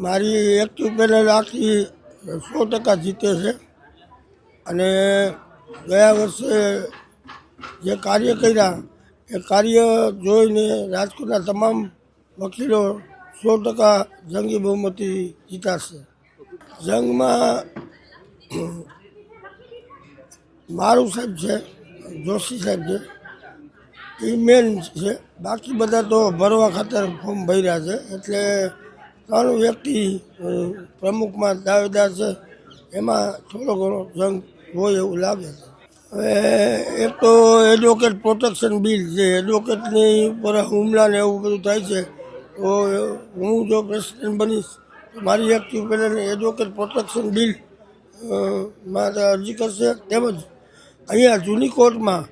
મારી active panel આખી 100% જીતે છે અને ગયા વર્ષે જે કાર્ય કર્યા એ કાર્ય જોઈને રાજકોટના તમામ વકીલો 100% જંગી બહુમતી જીતાશે. જંગમાં મારું સાહેબ છે, જોશી સાહેબ છે, એ મેન છે. બાકી બધા તો ભરવા ખાતર ફોર્મ ભર્યા છે. એટલે 3 વ્યક્તિ પ્રમુખમાં દાવેદાર છે. એમાં થોડો ઘણો જંગ હોય એવું લાગે છે. હવે એક તો એડવોકેટ પ્રોટેક્શન બિલ છે, એડવોકેટની ઉપર હુમલા ને એવું બધું થાય છે. તો હું જો પ્રેસિડેન્ટ બનીશ તો મારી active panel advocate protection bill માં અરજી કરશે. તેમજ અહીંયા જૂની કોર્ટમાં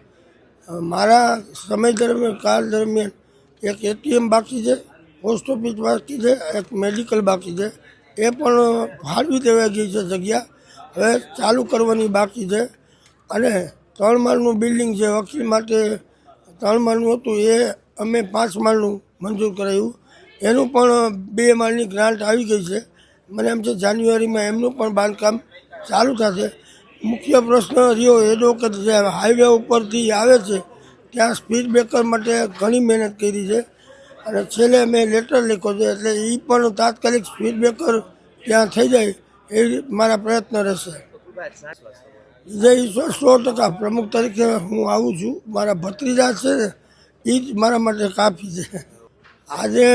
મારા સમય દરમિયાન કાળ દરમિયાન એક એટીએમ બાકી છે, પોસ્ટ ઓફિસ બાકી છે, એક મેડિકલ બાકી છે. એ પણ ફાળવી દેવાઈ ગઈ છે જગ્યા, હવે ચાલુ કરવાની બાકી છે. અને 3 માળનું બિલ્ડિંગ છે, વકીલ માટે 3 માળનું હતું, એ અમે 5 માળનું મંજૂર કરાયું. એનું પણ 2 માળની ગ્રાન્ટ આવી ગઈ છે. મને એમ છે જાન્યુઆરીમાં એમનું પણ બાંધકામ ચાલુ થશે. મુખ્ય પ્રશ્ન રહ્યો એડવોકેટ જે હાઈવે ઉપરથી આવે છે ત્યાં સ્પીડ બ્રેકર માટે ઘણી મહેનત કરી છે અને છેલ્લે મેં લેટર લખ્યો છે. એટલે એ પણ તાત્કાલિક સ્પીડ બ્રેકર ત્યાં થઈ જાય એ મારા પ્રયત્ન રહેશે. વિજય ઈશ્વર 100% પ્રમુખ તરીકે હું આવું છું. મારા ભત્રીજા છે ને એ જ મારા માટે કાફી છે. આજે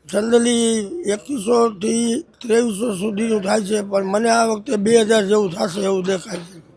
જનરલી 2100 થી 2300 સુધીનું થાય છે, પણ મને આ વખતે 2000 જેવું થશે એવું દેખાય છે.